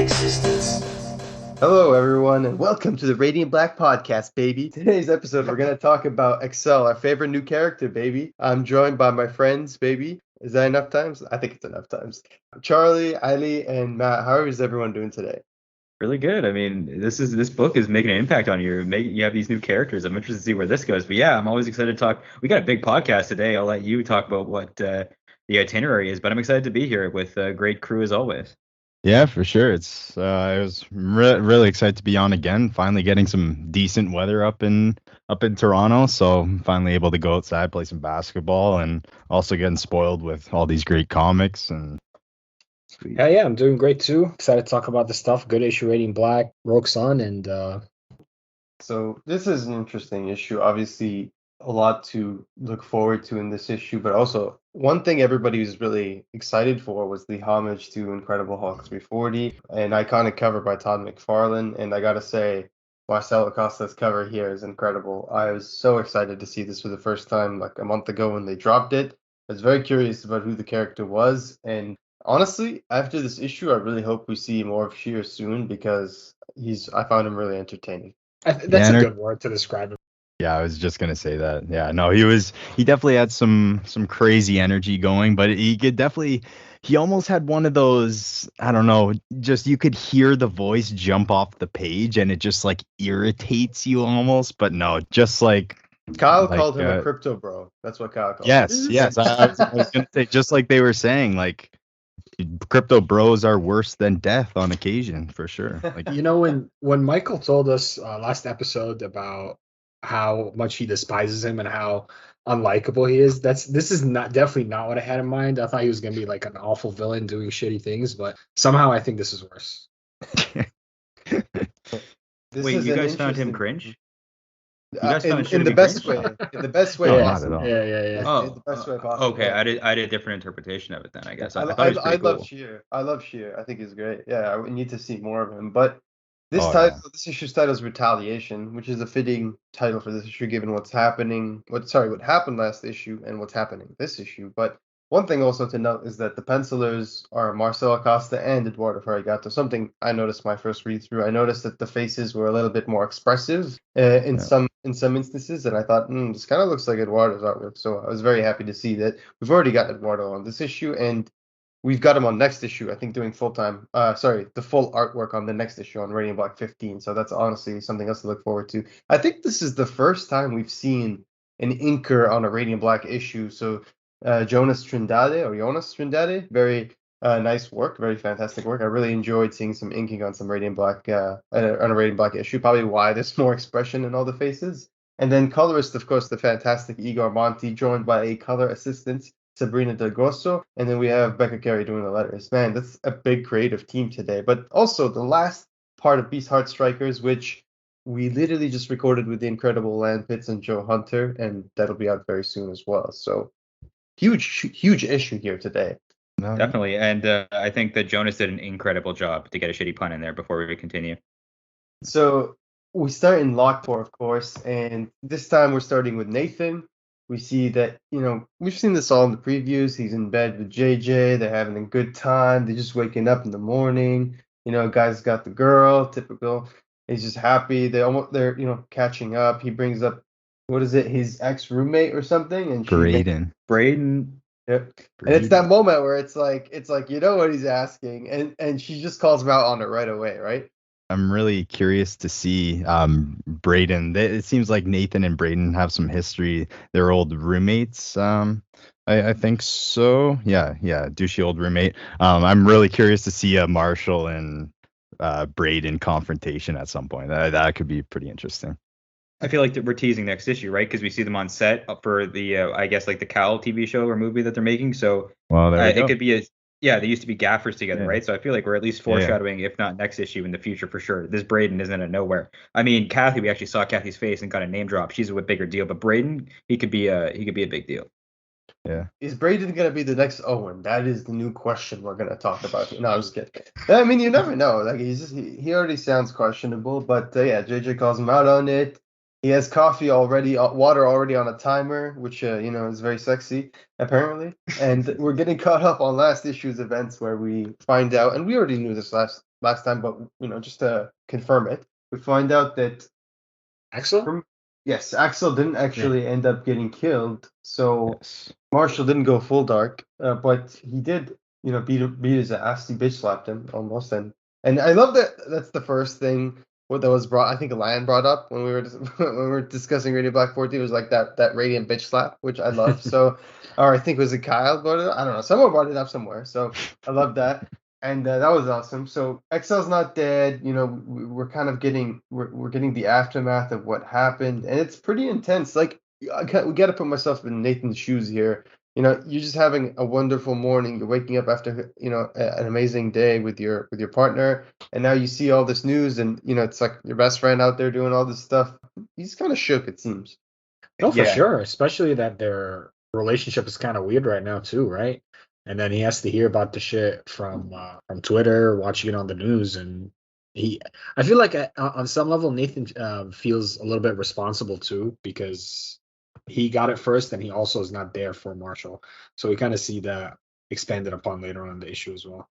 existence. Hello, everyone, and welcome to the Radiant Black Podcast, baby. Today's episode, we're going to talk about Excel, our favorite new character, baby. I'm joined by my friends, baby. Is that enough times? I think it's enough times. Charlie, Ali, and Matt, how is everyone doing today? Really good. I mean, this book is making an impact on you. You have these new characters. I'm interested to see where this goes. But yeah, I'm always excited to talk. We got a big podcast today. I'll let you talk about what the itinerary is, but I'm excited to be here with a great crew as always. Yeah, for sure. I was really excited to be on again. Finally getting some decent weather up in Toronto, so I'm finally able to go outside, play some basketball, and also getting spoiled with all these great comics. And Sweet. Yeah, I'm doing great too. Excited to talk about the stuff. Good issue, Rating Black, Rogue Sun, and So this is an interesting issue. Obviously, a lot to look forward to in this issue, but also one thing everybody was really excited for was the homage to Incredible Hulk 340, an iconic cover by Todd McFarlane. And I gotta say, Marcelo Acosta's cover here is incredible. I was so excited to see this for the first time like a month ago when they dropped it. I was very curious about who the character was, and honestly, after this issue, I really hope we see more of Sheer soon because I found him really entertaining. that's a good word to describe him. yeah, I was just gonna say that. Yeah, no, he definitely had some crazy energy going, but he almost had one of those, I don't know, just you could hear the voice jump off the page and it just like irritates you almost, but no, just like Kyle called him a crypto bro. That's what Kyle called him. Yes. I was gonna say, just like they were saying, like crypto bros are worse than death on occasion, for sure. Like, when Michael told us last episode about how much he despises him and how unlikable he is, this is definitely not what I had in mind. I thought he was gonna be like an awful villain doing shitty things, but somehow I think this is worse. Wait, you guys found him cringe? In the best way. In the best way No, possible. not at all. Yeah. Oh, In the best way possible. okay. I did a different interpretation of it then, I guess. I thought I it was pretty cool. love Sheer. I love Sheer. I think he's great. Yeah, I need to see more of him. But this this issue's title is Retaliation, which is a fitting title for this issue given what happened last issue and what's happening this issue. But one thing also to note is that the pencilers are Marcelo Acosta and Eduardo Farigato. Something I noticed my first read through. I noticed that the faces were a little bit more expressive in some instances, and I thought, this kind of looks like Eduardo's artwork. So I was very happy to see that we've already got Eduardo on this issue, and we've got him on next issue. I think doing the full artwork on the next issue on Radiant Black 15. So that's honestly something else to look forward to. I think this is the first time we've seen an inker on a Radiant Black issue. So Jonas Trindade, very nice work, very fantastic work. I really enjoyed seeing some inking on some Radiant Black on a Radiant Black issue. Probably why there's more expression in all the faces. And then colorist, of course, the fantastic Igor Monti, joined by a color assistant, Sabrina Del Grosso, and then we have Becca Carey doing the letters. Man, that's a big creative team today. But also the last part of Beast Heart Strikers, which we literally just recorded with the incredible Lan Pitts and Joe Hunter, and that'll be out very soon as well. So huge issue here today. Definitely, and I think that Jonas did an incredible job to get a shitty pun in there before we continue. So we start in Lockport, of course, and this time we're starting with Nathan. We see that, we've seen this all in the previews. He's in bed with JJ. They're having a good time. They're just waking up in the morning. Guy's got the girl, typical. He's just happy. They're catching up. He brings up, what is it, his ex-roommate or something? And Braden. Yep. And it's that moment where it's like what he's asking, and she just calls him out on it right away, right? I'm really curious to see Braden. It seems like Nathan and Braden have some history. They're old roommates. I think so. Yeah, douchey old roommate. I'm really curious to see a Marshall and Braden confrontation at some point. That could be pretty interesting. I feel like we're teasing next issue, right? Because we see them on set for the, I guess, like the Cowl TV show or movie that they're making. So it could be they used to be gaffers together, right? So I feel like we're at least foreshadowing, if not next issue, in the future for sure. This Braden isn't out of nowhere. I mean, Kathy, we actually saw Kathy's face and got a name drop. She's a bigger deal, but Braden, he could be a big deal. Yeah. Is Braden gonna be the next Owen? That is the new question we're gonna talk about. No, I'm just kidding. I mean, you never know. Like he already sounds questionable, but JJ calls him out on it. He has water already on a timer, which is very sexy apparently. And we're getting caught up on last issue's events where we find out, and we already knew this last last time, but just to confirm it, we find out that Axel? Yes, Axel didn't actually end up getting killed, so Marshall didn't go full dark, but he did, beat his ass. He bitch slapped him almost, and I love that. That's the first thing that was brought. I think Lion brought up when we were when we were discussing Radio Black 14. It was like that radiant bitch slap, which I love. So, or I think was it Kyle brought it up? I don't know. Someone brought it up somewhere. So I love that. And that was awesome. So Excel's not dead. We're kind of getting we're getting the aftermath of what happened, and it's pretty intense. Like we got to put myself in Nathan's shoes here. You're just having a wonderful morning. You're waking up after an amazing day with your partner, and now you see all this news, and it's like your best friend out there doing all this stuff. He's kind of shook, it seems. No, for sure. Especially that their relationship is kind of weird right now too, right? And then he has to hear about the shit from Twitter, watching it on the news, and I feel like on some level Nathan feels a little bit responsible too, because he got it first, and he also is not there for Marshall, so we kind of see that expanded upon later on in the issue as well.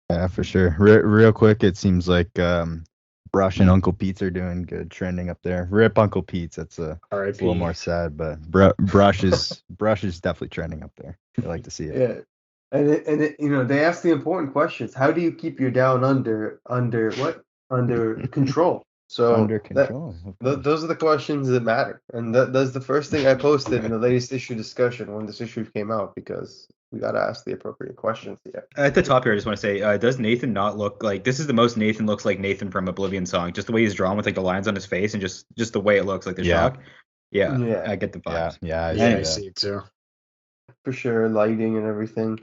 Yeah, for sure. Real quick, it seems like Brush and Uncle Pete's are doing good, trending up there. Rip Uncle Pete's. That's a little more sad, but Brush is definitely trending up there. I like to see it. Yeah. And they ask the important questions. How do you keep your down under control? So under control. Those are the questions that matter, and that's the first thing I posted in the latest issue discussion when this issue came out, because we got to ask the appropriate questions here. At the top here, I just want to say, does Nathan not look like this is the most Nathan looks like Nathan from Oblivion Song? Just the way he's drawn with like the lines on his face and just the way it looks, like the shock. Yeah, I get the vibes. Yeah, I see it too. For sure, lighting and everything.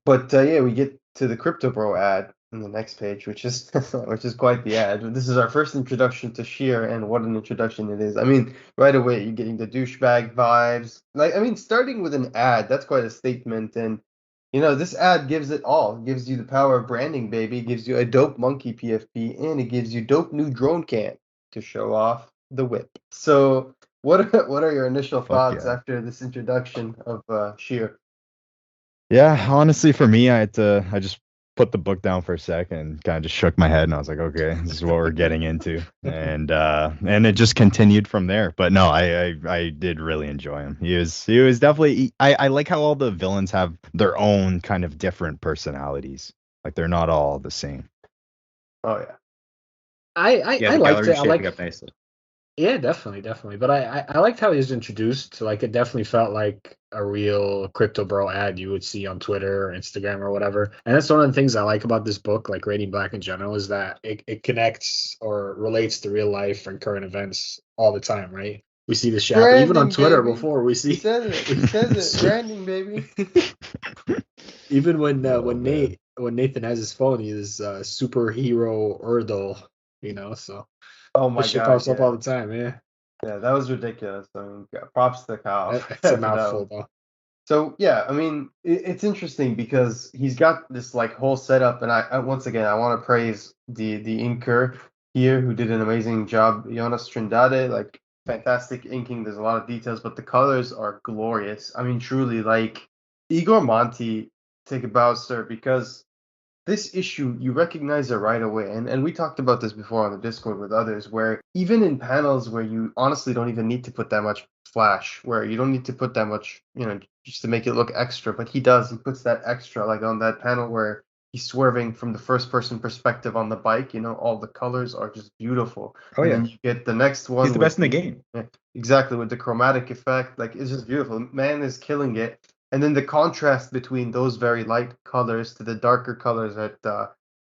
But we get to the Crypto Bro ad on the next page, which is quite the ad. This is our first introduction to Sheer, and what an introduction it is. I mean, right away you're getting the douchebag vibes. Starting with an ad, that's quite a statement. And this ad gives it all. It gives you the power of branding, baby. It gives you a dope monkey PFP, and it gives you dope new drone cam to show off the whip. So what are your initial thoughts after this introduction of Sheer? Yeah, honestly, for me, I just put the book down for a second and kind of just shook my head, and I was like, okay, this is what we're getting into, and it just continued from there. But no, I did really enjoy him. He was definitely. I like how all the villains have their own kind of different personalities. Like they're not all the same. Oh yeah. I liked it. I like up nicely. Yeah, definitely. But I liked how he was introduced. Like, it definitely felt like a real Crypto Bro ad you would see on Twitter or Instagram or whatever. And that's one of the things I like about this book, like Radiant Black in general, is that it connects or relates to real life and current events all the time, right? We see this shit happen. Even on Twitter baby. Before we see. He says it. Branding, baby. Even when Nathan has his phone, he is superhero Erdal, so. Oh my shit god! Pops up all the time, yeah. Yeah, that was ridiculous. I mean, props to Kyle. It's a mouthful, though. So yeah, I mean, it's interesting because he's got this like whole setup, and I once again I want to praise the inker here who did an amazing job. Jonas Trindade, like fantastic inking. There's a lot of details, but the colors are glorious. I mean, truly, like Igor Monti, take a bow, sir, because this issue, you recognize it right away. And we talked about this before on the Discord with others, where even in panels where you honestly don't even need to put that much flash, where you don't need to put that much, just to make it look extra, but he does. He puts that extra, like on that panel where he's swerving from the first person perspective on the bike, all the colors are just beautiful. Oh, yeah. And then you get the next one. He's the best in the game. Yeah, exactly, with the chromatic effect. Like, it's just beautiful. Man is killing it. And then the contrast between those very light colors to the darker colors at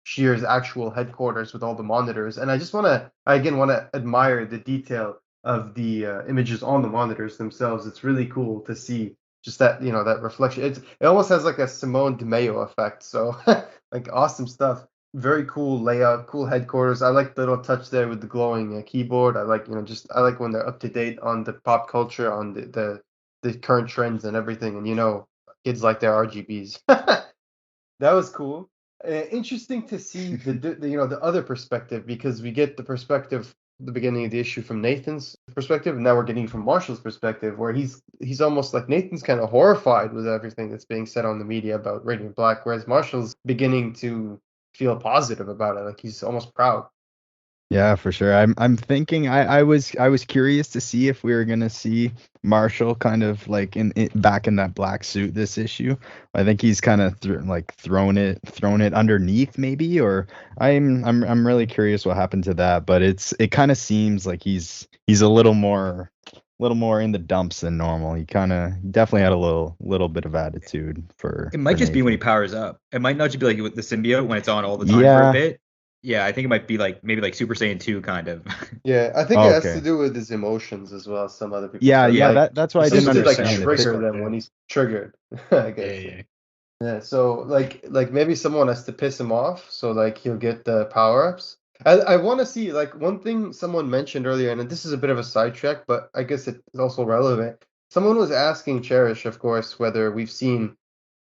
Sheer's actual headquarters with all the monitors. And I just want to admire the detail of the images on the monitors themselves. It's really cool to see just that, that reflection. It almost has like a Simone de Mayo effect. So like awesome stuff. Very cool layout, cool headquarters. I like the little touch there with the glowing keyboard. I like, I like when they're up to date on the pop culture, on the current trends and everything, and kids like their RGBs. That was cool. Interesting to see the other perspective, because we get the perspective at the beginning of the issue from Nathan's perspective, and now we're getting from Marshall's perspective, where he's almost like Nathan's kind of horrified with everything that's being said on the media about Radiant Black, whereas Marshall's beginning to feel positive about it. Like he's almost proud. Yeah, for sure. I'm thinking I was curious to see if we were gonna see Marshall kind of like back in that black suit this issue. I think he's kind of thrown it underneath maybe, or I'm really curious what happened to that. But it kind of seems like he's a little more in the dumps than normal. He definitely had a little bit of attitude for. It might just be when he powers up. It might not just be like with the symbiote when it's on all the time for a bit. Yeah, I think it might be like maybe like Super Saiyan 2 kind of. Yeah, I think it has to do with his emotions as well. Some other people. Yeah, like, that's why I didn't understand. Like trigger them when he's triggered. I guess. Yeah. So like maybe someone has to piss him off, so like he'll get the power ups. I want to see like one thing someone mentioned earlier, and this is a bit of a sidetrack, but I guess it's also relevant. Someone was asking Cherish, of course, whether we've seen,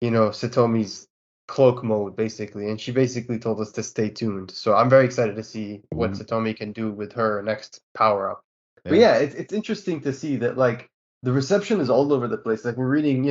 Satomi's cloak mode basically, and she basically told us to stay tuned. So I'm very excited to see what Satomi can do with her next power up. Yeah. But yeah, it's interesting to see that like the reception is all over the place. Like we're reading,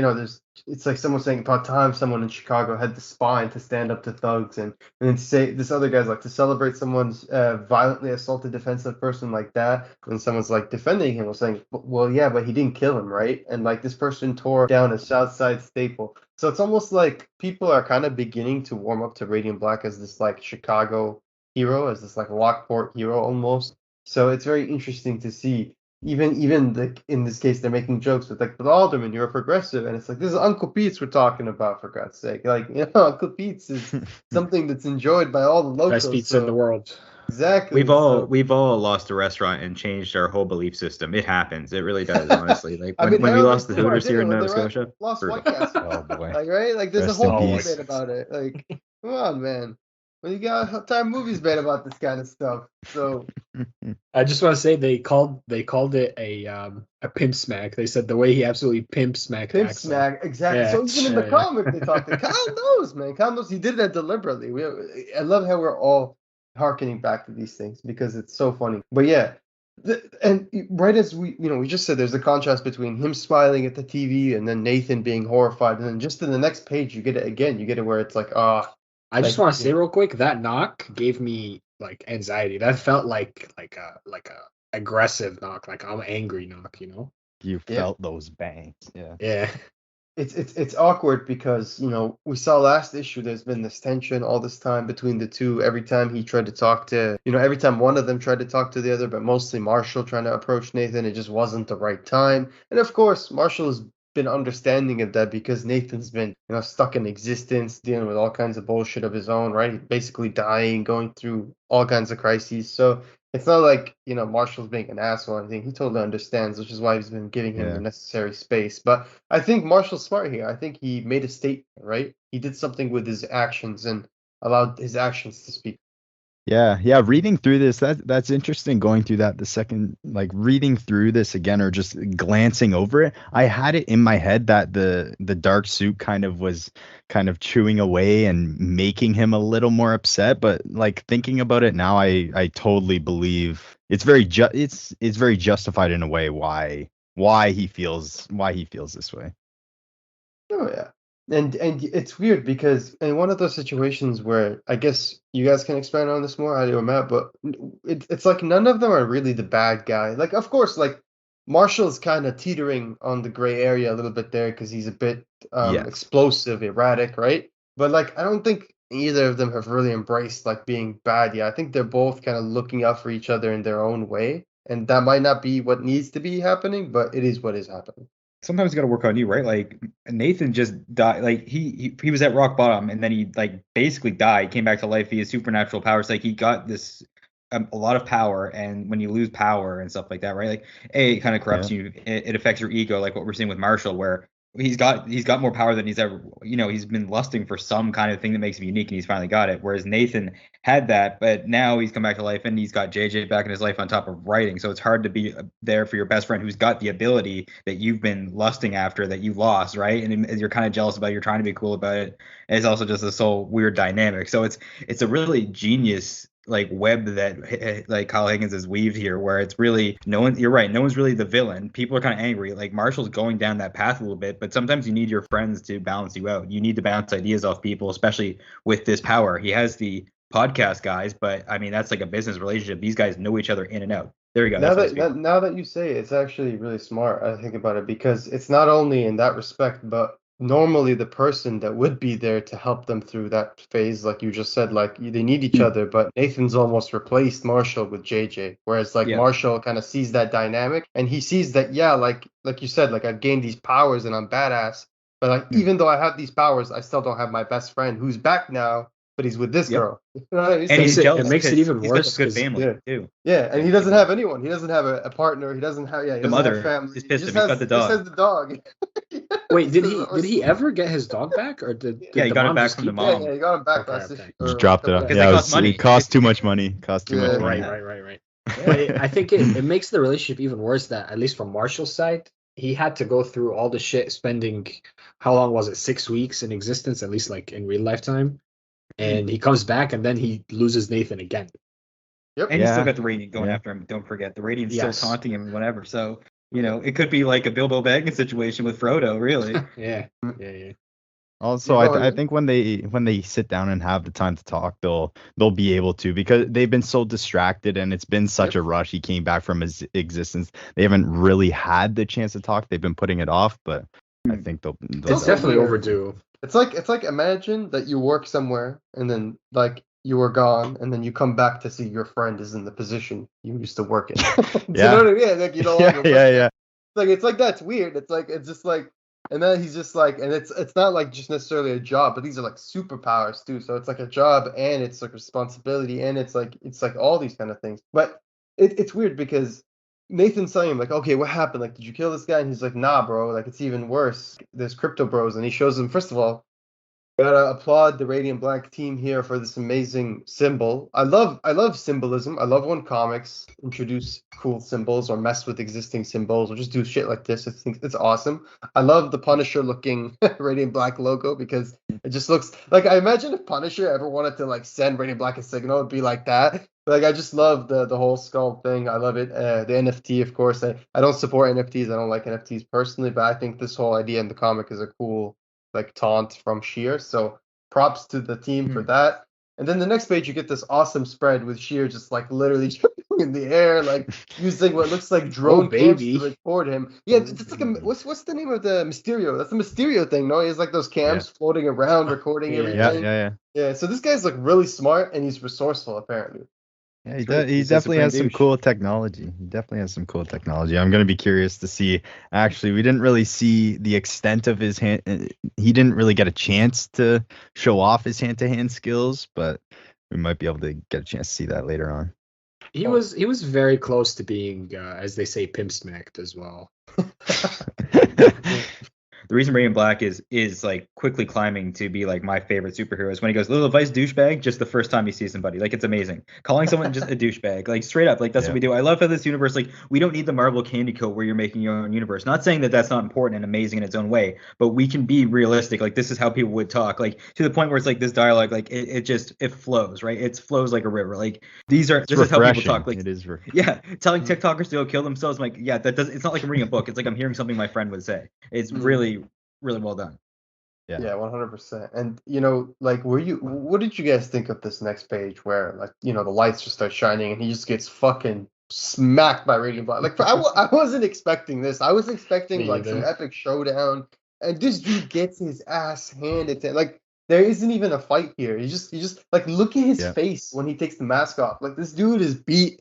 it's like someone saying about time someone in Chicago had the spine to stand up to thugs, and then say this other guy's like to celebrate someone's violently assaulted defensive person like that, and someone's like defending him, was saying, well, yeah, but he didn't kill him, right? And like this person tore down a South Side staple. So it's almost like people are kind of beginning to warm up to Radiant Black as this like Chicago hero, as this like Lockport hero almost. So it's very interesting to see. Even like in this case, they're making jokes with like, but Alderman, you're a progressive, and it's like this is Uncle Pete's we're talking about, for God's sake. Like Uncle Pete's is something that's enjoyed by all the locals. Best pizza in the world. Exactly. We've all lost a restaurant and changed our whole belief system. It happens. It really does, honestly. Like when we lost the Hooters here in Nova Scotia. Lost White Castle. Oh boy. Like right? Like there's a whole debate about it. Like, come on, man. Well, you got entire movies made about this kind of stuff. So I just want to say they called it a pimp smack. They said the way he absolutely pimp smacked. Pimp smack, exactly. Yeah. So even in the comic they talked. Kyle knows, man. Kyle knows he did that deliberately. I love how we're all harkening back to these things because it's so funny. But yeah. And right as we just said, there's a contrast between him smiling at the TV and then Nathan being horrified, and then just in the next page you get it again. You get it where it's like, I just want to say real quick, that knock gave me like anxiety. That felt like a aggressive knock, like I'm angry knock, You felt those bangs. Yeah. Yeah. It's awkward because, we saw last issue there's been this tension all this time between the two. Every time he tried to talk to, every time one of them tried to talk to the other, but mostly Marshall trying to approach Nathan, it just wasn't the right time. And of course, Marshall's been understanding of that because Nathan's been stuck in existence, dealing with all kinds of bullshit of his own, right? Basically dying, going through all kinds of crises. So it's not like Marshall's being an asshole or anything. He totally understands, which is why he's been giving him the necessary space. But I think Marshall's smart here. I think he made a statement, right? He did something with his actions and allowed his actions to speak. Yeah. Reading through this, that's interesting. Going through that the second, like reading through this again, or just glancing over it, I had it in my head that the dark suit was chewing away and making him a little more upset. But like thinking about it now, I totally believe it's very justified in a way why he feels this way. Oh yeah. And it's weird because in one of those situations where I guess you guys can expand on this more, Ali or Matt, but it's like none of them are really the bad guy. Like, of course, like Marshall's kind of teetering on the gray area a little bit there because he's a bit explosive, erratic, right? But like, I don't think either of them have really embraced like being bad yet. I think they're both kind of looking out for each other in their own way, and that might not be what needs to be happening, but it is what is happening. Sometimes you got to work on you, right? Like Nathan just died. Like he was at rock bottom, and then he like basically died. He came back to life. He has supernatural powers. Like he got this a lot of power, and when you lose power and stuff like that, right? Like it kind of corrupts you. It affects your ego, like what we're seeing with Marshall, where he's got more power than he's ever. He's been lusting for some kind of thing that makes him unique, and he's finally got it. Whereas Nathan had that, but now he's come back to life, and he's got JJ back in his life on top of writing. So it's hard to be there for your best friend who's got the ability that you've been lusting after that you lost, right? And you're kind of jealous about. You're trying to be cool about it. And it's also just this whole weird dynamic. So it's a really genius like web that like Kyle Higgins has weaved here, where it's really no one. You're right. No one's really the villain. People are kind of angry. Like Marshall's going down that path a little bit, but sometimes you need your friends to balance you out. You need to bounce ideas off people, especially with this power. He has the podcast guys, but I mean that's like a business relationship. These guys know each other in and out. There you go. Now that you say it, it's actually really smart. I think about it because it's not only in that respect, but normally the person that would be there to help them through that phase, like you just said, like they need each other. But Nathan's almost replaced Marshall with JJ, whereas like Marshall kind of sees that dynamic and he sees that like you said, like I've gained these powers and I'm badass, but like even though I have these powers, I still don't have my best friend who's back now. But he's with this girl. You know what I mean? And he's jealous. It makes it even worse. He's got a good family too. Yeah, and he doesn't have anyone. He doesn't have a partner. He doesn't have he doesn't have family. He's pissed. He's got the dog. He has the dog. Wait, did he ever get his dog back, or did he got it back from the mom? Yeah, he got him back. Just dropped it off. Yeah, it cost too much money. Cost too much money. Right. But I think it makes the relationship even worse that, at least from Marshall's side, he had to go through all the shit, spending, how long was it, 6 weeks in existence, at least like in real lifetime. And he comes back, and then he loses Nathan again. Yep. And he's still got the radiant going after him. Don't forget, the radiant's still taunting him, whatever. So, it could be like a Bilbo Baggins situation with Frodo, really. Yeah. Also, I think when they sit down and have the time to talk, they'll be able to, because they've been so distracted and it's been such a rush. He came back from his existence. They haven't really had the chance to talk. They've been putting it off, but I think they'll it's definitely overdue. It's like imagine that you work somewhere and then like you were gone and then you come back to see your friend is in the position you used to work in. You know what I mean? Like you don't It's like that's weird. It's just like, and then he's just like, and it's not like just necessarily a job, but these are like superpowers too. So it's like a job and it's like responsibility and it's like all these kind of things. But it's weird because Nathan's telling him, like, okay, what happened? Like, did you kill this guy? And he's like, nah, bro. Like, it's even worse. There's crypto bros. And he shows him, first of all, gotta applaud the Radiant Black team here for this amazing symbol. I love symbolism. I love when comics introduce cool symbols or mess with existing symbols or just do shit like this. I think it's awesome. I love the Punisher looking Radiant Black logo because it just looks like, I imagine if Punisher ever wanted to like send Radiant Black a signal, it'd be like that. Like, I just love the whole skull thing. I love it. The NFT, of course. I don't support NFTs. I don't like NFTs personally, but I think this whole idea in the comic is a cool like taunt from Sheer. So props to the team for that. And then the next page, you get this awesome spread with Sheer just like literally jumping in the air, like using what looks like drone cams to record him. Yeah, it's like what's the name of the Mysterio? That's the Mysterio thing, no? He has like those cams floating around, recording everything. Yeah. So this guy's like really smart and he's resourceful apparently. Yeah, he definitely has some cool technology. I'm going to be curious to see. Actually, we didn't really see the extent of his hand. He didn't really get a chance to show off his hand-to-hand skills, but we might be able to get a chance to see that later on. He was very close to being, as they say, pimp smacked as well. The reason Radiant Black is like quickly climbing to be like my favorite superhero is when he goes, little advice douchebag, just the first time he sees somebody. Like, it's amazing. Calling someone just a douchebag, like straight up, like that's what we do. I love how this universe, like, we don't need the Marvel candy coat where you're making your own universe. Not saying that that's not important and amazing in its own way, but we can be realistic. Like, this is how people would talk, like to the point where it's like this dialogue, like it flows, right? It flows like a river. Like, this is how people talk. Like, it is. Telling TikTokers to go kill themselves. I'm like, it's not like I'm reading a book. It's like I'm hearing something my friend would say. It's really well done. Yeah, 100%. And like, what did you guys think of this next page where, like, the lights just start shining and he just gets fucking smacked by Radiant Black? Like, I wasn't expecting this. I was expecting like some epic showdown, and this dude gets his ass handed to him. Like, there isn't even a fight here. You just like, look at his face when he takes the mask off. Like, this dude is beat.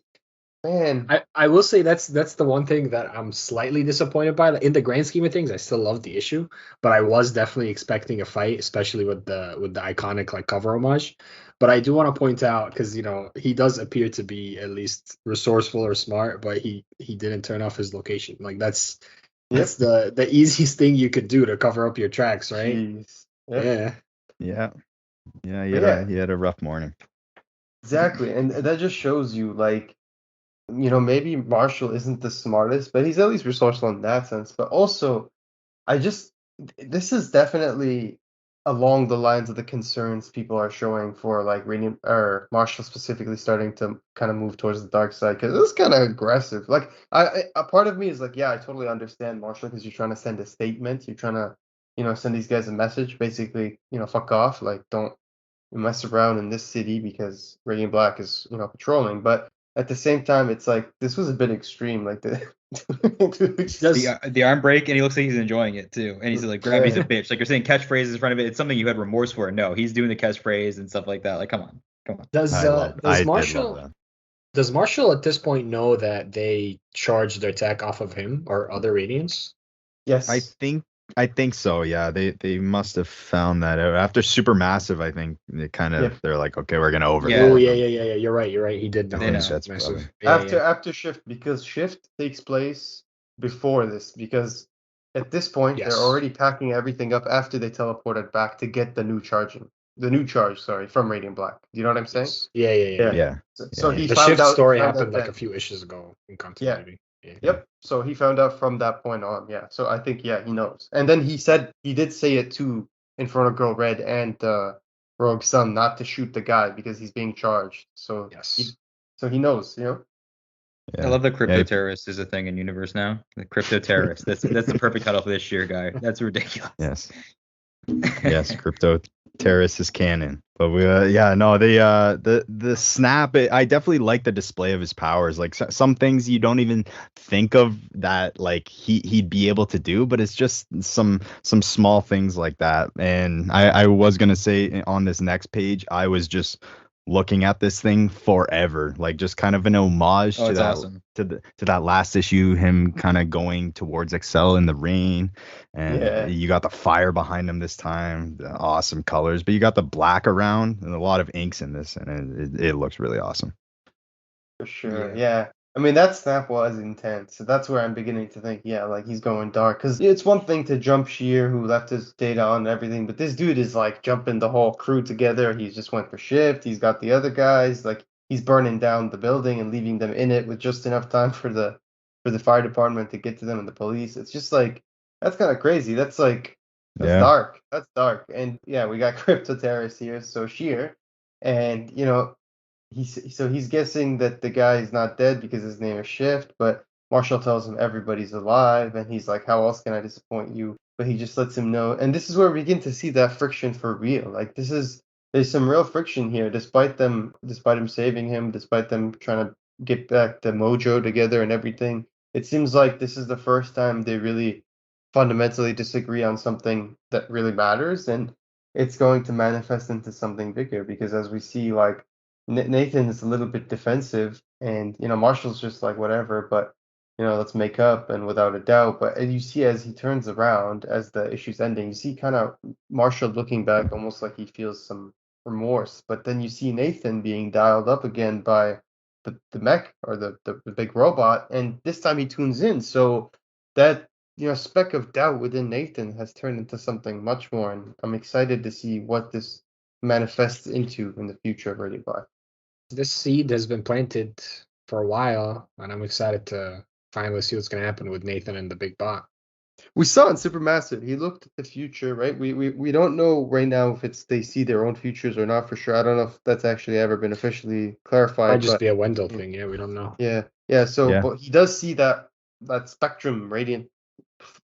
Man, I will say that's the one thing that I'm slightly disappointed by. In the grand scheme of things, I still love the issue, but I was definitely expecting a fight, especially with the iconic like cover homage. But I do want to point out, because he does appear to be at least resourceful or smart, but he didn't turn off his location. Like, that's the easiest thing you could do to cover up your tracks, right? Jeez. Yeah. He had a rough morning. Exactly, and that just shows you, like, maybe Marshall isn't the smartest, but he's at least resourceful in that sense. But also, this is definitely along the lines of the concerns people are showing for like Marshall specifically starting to kind of move towards the dark side, because it's kind of aggressive. Like a part of me is like, yeah, I totally understand Marshall, because you're trying to send a statement, you're trying to send these guys a message, basically, fuck off, like don't mess around in this city because Radiant Black is patrolling. But at the same time, it's like this was a bit extreme, like the the arm break, and he looks like he's enjoying it too. And he's like, grab, he's a bitch. Like you're saying catchphrases in front of it. It's something you had remorse for. No, he's doing the catchphrase and stuff like that. Like, come on. Does Marshall at this point know that they charged their attack off of him or other Radiants? Yes, I think so. Yeah, they must have found that out after Supermassive. I think they're like, okay, we're gonna over. Yeah. Oh yeah. You're right. He did know. That's massive. After Shift, because Shift takes place before this, because at this point they're already packing everything up after they teleported back to get the new charge from Radiant Black. Do you know what I'm saying? Yeah. So he the found Shift out, story happened like a few issues ago in continuity. Yeah. Yep. So he found out from that point on. Yeah. So I think he knows. And then he did say it too in front of Girl Red and Rogue Sun not to shoot the guy because he's being charged. So he knows. Yeah. I love the crypto terrorist is a thing in universe now. The crypto terrorist. That's the perfect title for this year, guy. That's ridiculous. Yes, crypto terrorist is canon. But the snap. I definitely like the display of his powers. Like some things you don't even think of that like he'd be able to do, but it's just some small things like that. And I was gonna say on this next page, I was just looking at this thing forever, like just kind of an homage to that awesome. to that last issue, him kind of going towards Excel in the rain, and you got the fire behind him this time, the awesome colors, but you got the black around and a lot of inks in this, and it looks really awesome. For sure, yeah. I mean, that snap was intense. So that's where I'm beginning to think, like he's going dark. Because it's one thing to jump Sheer, who left his data on and everything, but this dude is like jumping the whole crew together. He's just went for Shift. He's got the other guys. Like he's burning down the building and leaving them in it with just enough time for the fire department to get to them and the police. It's just like, that's kind of crazy. That's dark. That's dark. And we got Crypto Terrorist here, so Sheer, and he's guessing that the guy is not dead because his name is Shift, but Marshall tells him everybody's alive, and he's like, how else can I disappoint you? But he just lets him know, and this is where we begin to see that friction for real. Like there's some real friction here, despite him saving him, despite them trying to get back the mojo together and everything. It seems like this is the first time they really fundamentally disagree on something that really matters, and it's going to manifest into something bigger, because as we see, like, Nathan is a little bit defensive, and Marshall's just like, whatever, but let's make up, and without a doubt. But you see, as he turns around, as the issue's ending, you see kind of Marshall looking back almost like he feels some remorse, but then you see Nathan being dialed up again by the mech, or the big robot, and this time he tunes in, so that speck of doubt within Nathan has turned into something much more, and I'm excited to see what this manifests into in the future of Radiant Black. This seed has been planted for a while, and I'm excited to finally see what's going to happen with Nathan and the big bot. We saw in Supermassive, he looked at the future, right? We don't know right now if they see their own futures or not for sure. I don't know if that's actually ever been officially clarified. Might just be a Wendell thing, we don't know. Yeah. So, but he does see that spectrum, Radiant,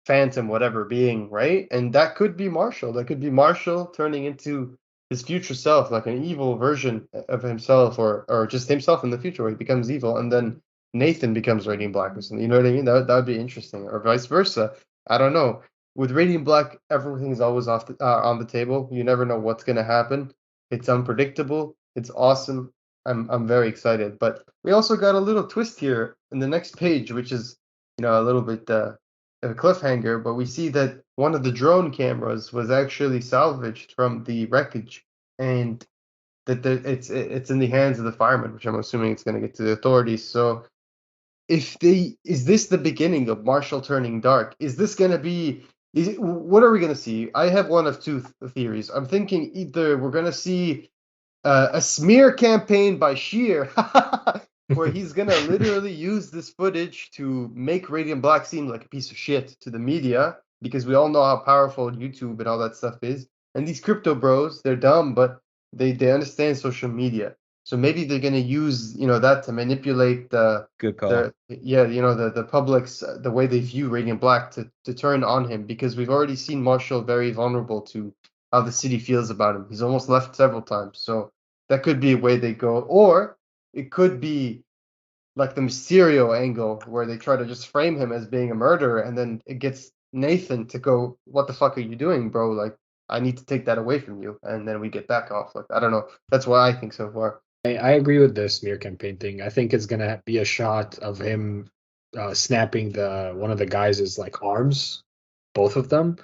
Phantom, whatever being, right? And that could be Marshall. That could be Marshall turning into his future self, like an evil version of himself, or just himself in the future where he becomes evil, and then Nathan becomes Radiant Black or something. You know what I mean? That would be interesting, or vice versa. I don't know. With Radiant Black, everything's always on the table. You never know what's going to happen. It's unpredictable. It's awesome. I'm very excited. But we also got a little twist here in the next page, which is a little bit a cliffhanger. But we see that one of the drone cameras was actually salvaged from the wreckage, and that it's in the hands of the firemen, which I'm assuming it's going to get to the authorities. So is this the beginning of Marshall turning dark? Is this going to be? What are we going to see? I have one of two theories. I'm thinking either we're going to see a smear campaign by Sheer, where he's going to literally use this footage to make Radiant Black seem like a piece of shit to the media, because we all know how powerful YouTube and all that stuff is. And these crypto bros, they're dumb, but they understand social media. So maybe they're gonna use that to manipulate the public's the way they view Radiant Black to turn on him, because we've already seen Marshall very vulnerable to how the city feels about him. He's almost left several times, so that could be a way they go, or it could be like the Mysterio angle where they try to just frame him as being a murderer, and then it gets Nathan to go, "What the fuck are you doing, bro? Like, I need to take that away from you," and then we get back off. Like, I don't know. That's what I think so far. I agree with the smear campaign thing. I think it's gonna be a shot of him snapping one of the guys' like arms, both of them.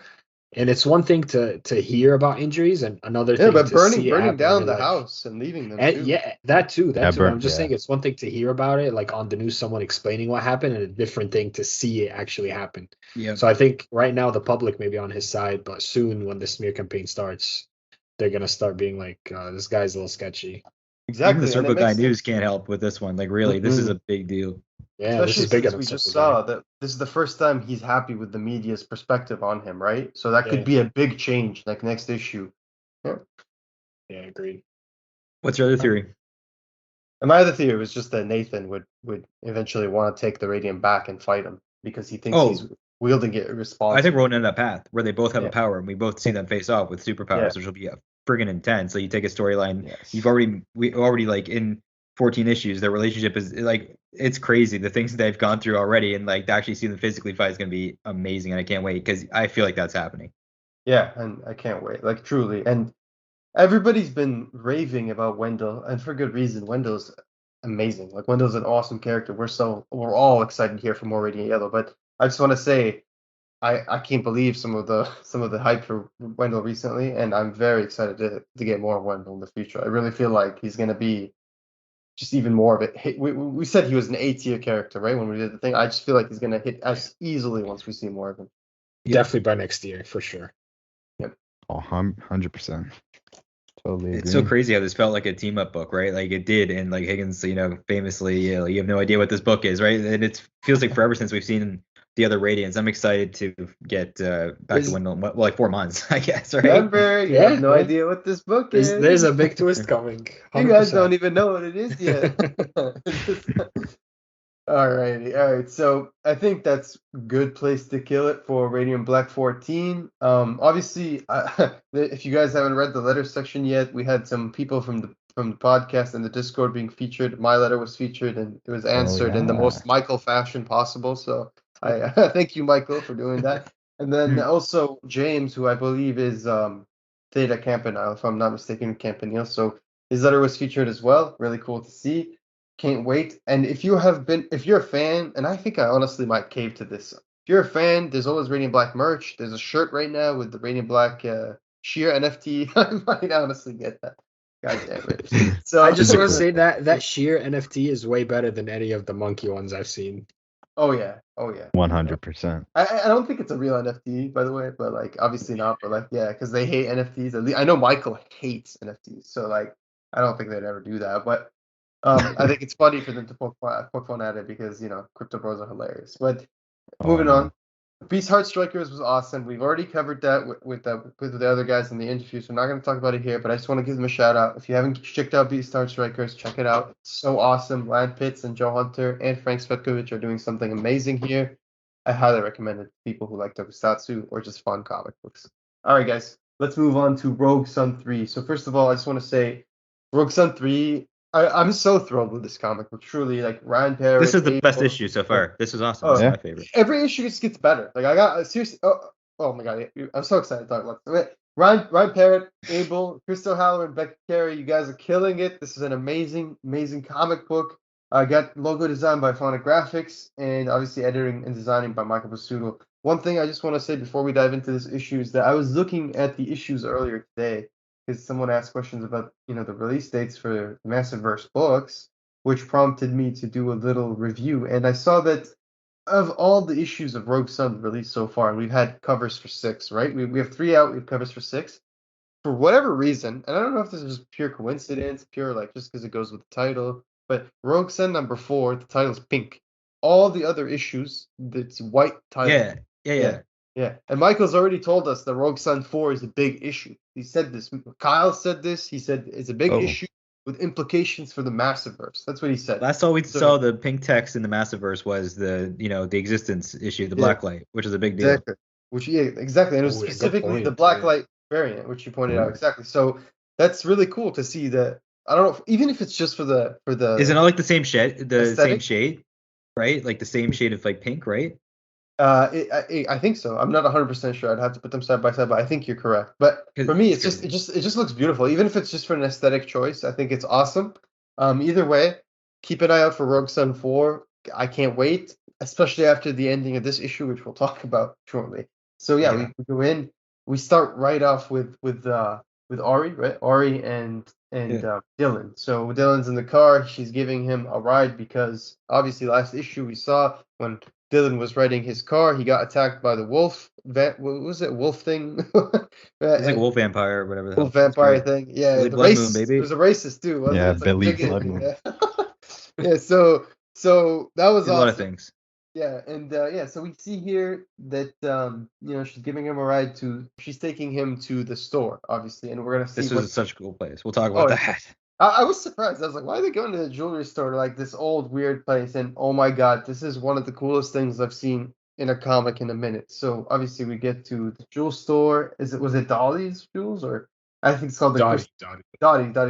And it's one thing to hear about injuries, and another thing but to see burning down the life. house and leaving them. And that too. I'm just saying it's one thing to hear about it, like on the news, someone explaining what happened, and a different thing to see it actually happen. Yeah. So I think right now the public may be on his side, but soon when the smear campaign starts, they're gonna start being like, this guy's a little sketchy. Exactly. Even the Circle Guy News can't help with this one. Like, really, this is a big deal. Yeah, especially since we just saw that this is the first time he's happy with the media's perspective on him, right? So that could be a big change, like next issue. Yeah, agreed. What's your other theory? And my other theory was just that Nathan would eventually want to take the Radiant back and fight him because he thinks he's wielding it irresponsibly. I think we're going in that path where they both have a power and we both see them face off with superpowers, which will be friggin' intense. So you take a storyline, we already like in 14 issues, their relationship is like, it's crazy the things they've gone through already, and like to actually see them physically fight is going to be amazing, and I can't wait because I feel like that's happening. Yeah, and I can't wait, like truly. And everybody's been raving about Wendell, and for good reason. Wendell's amazing. Like, Wendell's an awesome character. We're all excited here for more Radiant Yellow. But I just want to say, I can't believe some of the hype for Wendell recently, and I'm very excited to get more of Wendell in the future. I really feel like he's going to be just even more of it. We said he was an A-tier character, right, when we did the thing. I just feel like he's going to hit as easily once we see more of him. Definitely by next year, for sure. Yep. 100%. Totally agree. It's so crazy how this felt like a team-up book, right? Like it did, and like Higgins, famously, you have no idea what this book is, right? And it feels like forever since we've seen the other Radiants. I'm excited to get back to Wendell. Well, like 4 months, I guess, right? Remember, you have no idea what this book is. There's a big twist coming. 100%. You guys don't even know what it is yet. All right. So I think that's a good place to kill it for Radiant Black 14. Obviously, if you guys haven't read the letter section yet, we had some people from the podcast and the Discord being featured. My letter was featured, and it was answered in the most Michael fashion possible. So I thank you, Michael, for doing that. And then also James, who I believe is Theta Campanile, if I'm not mistaken, Campanile. So his letter was featured as well. Really cool to see. Can't wait. And if you're a fan, and I think I honestly might cave to this. If you're a fan, there's always Radiant Black merch. There's a shirt right now with the Radiant Black sheer NFT. I might honestly get that. God damn it. So I just want to say that sheer NFT is way better than any of the monkey ones I've seen. Oh yeah. 100%. I don't think it's a real NFT, by the way, but like obviously not. But like, yeah, because they hate NFTs. At least I know Michael hates NFTs, so like I don't think they'd ever do that. But I think it's funny for them to poke fun at it because crypto bros are hilarious. But moving on, Beast Heart Strikers was awesome. We've already covered that with the other guys in the interview, so I'm not going to talk about it here. But I just want to give them a shout out. If you haven't checked out Beast Heart Strikers, check it out. It's so awesome. Land Pitts and Joe Hunter and Frank Svetkovich are doing something amazing here. I highly recommend it to people who like tokusatsu or just fun comic books. All right, guys, let's move on to Rogue Sun 3. So first of all, I just want to say, Rogue Sun 3. I'm so thrilled with this comic book. Truly, like Ryan Parrott. This is the best issue so far. This is awesome. This is my favorite. Every issue just gets better. Like I got seriously. Oh my god! I'm so excited to talk about this. Ryan Parrott, Abel, Crystal Haller, and Becky Carey. You guys are killing it. This is an amazing comic book. I got logo design by Phonic Graphics, and obviously editing and designing by Michael Pasuto. One thing I just want to say before we dive into this issue is that I was looking at the issues earlier today, because someone asked questions about the release dates for Massiveverse books, which prompted me to do a little review. And I saw that of all the issues of Rogue Sun released so far, and we've had covers for 6, right? We have 3 out, we have covers for 6. For whatever reason, and I don't know if this is just pure coincidence, pure like just because it goes with the title, but Rogue Sun number 4, the title's pink. All the other issues, it's white title. Yeah. Yeah, and Michael's already told us that Rogue Sun 4 is a big issue. He said this. Kyle said this. He said it's a big issue with implications for the Massiverse. That's what he said. Last time we saw the pink text in the Massiverse was the existence issue, the Blacklight, which is a big deal. Exactly. Exactly. And it was specifically the Blacklight variant, which you pointed out. Exactly. So that's really cool to see that. I don't know, even if it's just for the. Is it not like the same shade? Same shade, right? Like the same shade of like pink, right? I think so. I'm not 100% sure. I'd have to put them side by side, but I think you're correct. But for me, it just looks beautiful. Even if it's just for an aesthetic choice, I think it's awesome. Either way, keep an eye out for Rogue Sun 4. I can't wait, especially after the ending of this issue, which we'll talk about shortly. So we go in. We start right off with Ari, right? Ari and Dylan. So Dylan's in the car. She's giving him a ride because obviously last issue we saw when Dylan was riding his car, he got attacked by the wolf. What was it? Wolf thing? It's like wolf vampire or whatever. Wolf vampire thing. Yeah, the racist. Moon, baby. It was a racist too, wasn't it? Billy Blood Moon. Yeah. So that was awesome. A lot of things. Yeah, and so we see here that she's giving him a ride she's taking him to the store, obviously, and we're gonna see. This was such a cool place. We'll talk about that. I was surprised. I was like, why are they going to the jewelry store, like this old weird place? And oh my god, this is one of the coolest things I've seen in a comic in a minute. So obviously we get to the jewel store. Was it Dolly's Jewels, or I think it's called the Dottie's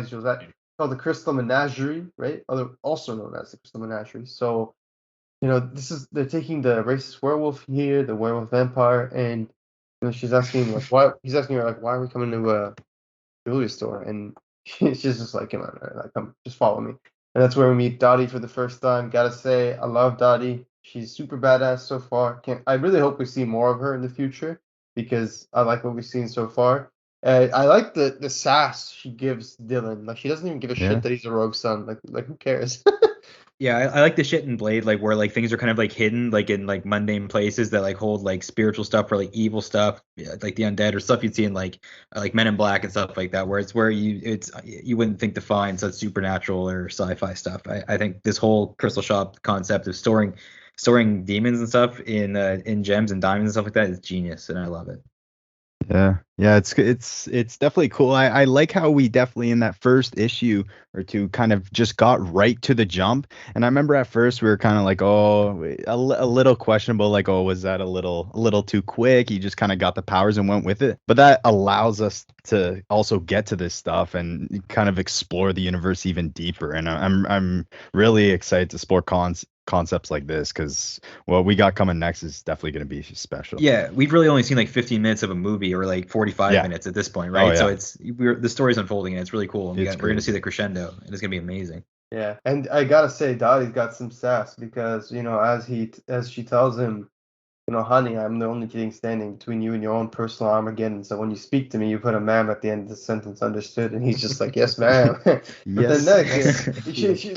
Jewels. It's called the Crystal Menagerie, right? Also known as the Crystal Menagerie. So they're taking the racist werewolf here, the werewolf vampire, and she's asking why. He's asking her why are we coming to a jewelry store? And she's just like, come on, come, just follow me. And that's where we meet Dottie for the first time. Gotta say, I love Dottie. She's super badass so far. I really hope we see more of her in the future because I like what we've seen so far. I like the sass she gives Dylan. Like she doesn't even give a shit that he's a rogue son. Like who cares? Yeah, I like the shit in Blade, like where like things are kind of like hidden, like in like mundane places that like hold like spiritual stuff or like evil stuff, like the undead or stuff you'd see in like Men in Black and stuff like that, where you wouldn't think to find such supernatural or sci-fi stuff. I think this whole crystal shop concept of storing demons and stuff in gems and diamonds and stuff like that is genius, and I love it. Yeah, it's definitely cool. I like how we definitely in that first issue or two kind of just got right to the jump. And I remember at first we were kind of like, a little questionable, like, was that a little too quick? You just kind of got the powers and went with it. But that allows us to also get to this stuff and kind of explore the universe even deeper. And I'm really excited to explore concepts like this because what we got coming next is definitely going to be special. Yeah, we've really only seen like 15 minutes of a movie or like 45 minutes at this point, right? So the story's unfolding and it's really cool. And we're going to see the crescendo and it's going to be amazing. Yeah, and I gotta say, Dottie's got some sass because as she tells him, honey, I'm the only thing standing between you and your own personal Armageddon. So when you speak to me, you put a ma'am at the end of the sentence, understood? And he's just like, yes, ma'am. But then next, she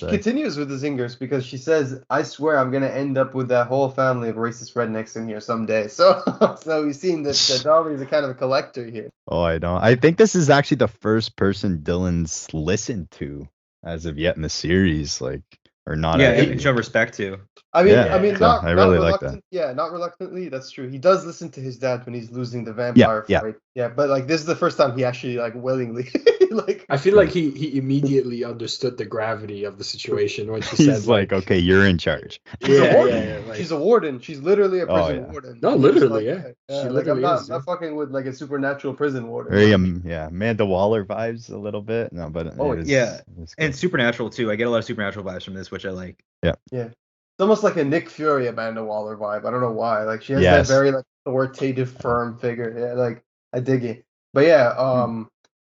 continues with the zingers because she says, I swear I'm going to end up with that whole family of racist rednecks in here someday. So we've seen that Dolly's a kind of a collector here. Oh, I don't. I think this is actually the first person Dylan's listened to as of yet in the series, or not. Yeah, show respect to. I mean, not really like that. Yeah, not reluctantly. That's true. He does listen to his dad when he's losing the vampire fight. Yeah, but this is the first time he actually willingly I feel like he immediately understood the gravity of the situation when she said okay, you're in charge. She's a warden. She's a warden. She's literally a prison warden. No, literally, She literally I'm not fucking with a supernatural prison warden. Very Amanda Waller vibes a little bit. No, but and supernatural too. I get a lot of supernatural vibes from this, which I like. Yeah. It's almost like a Nick Fury Amanda Waller vibe. I don't know why. She has that very authoritative, firm figure. Yeah, I dig it. But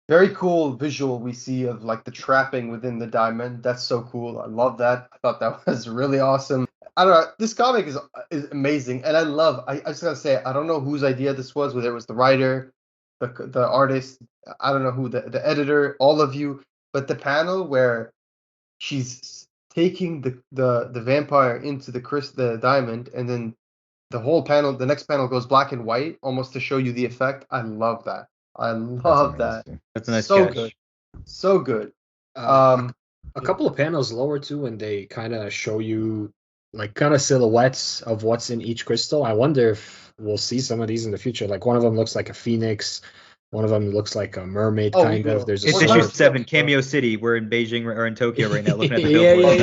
very cool visual we see of the trapping within the diamond. That's so cool. I love that. I thought that was really awesome. I don't know. This comic is amazing, and I just gotta say, I don't know whose idea this was. Whether it was the writer, the artist, I don't know who, the editor, all of you. But the panel where she's taking the vampire into the diamond, and then the next panel goes black and white, almost to show you the effect. I love that. That's a nice so catch. Good. So good. A couple of panels lower too, when they kind of show you like kind of silhouettes of what's in each crystal. I wonder if we'll see some of these in the future. Like one of them looks like a phoenix. One of them looks like a mermaid, kind of. There's it's issue 7, Cameo City. We're in Beijing or in Tokyo right now, looking at the billboard.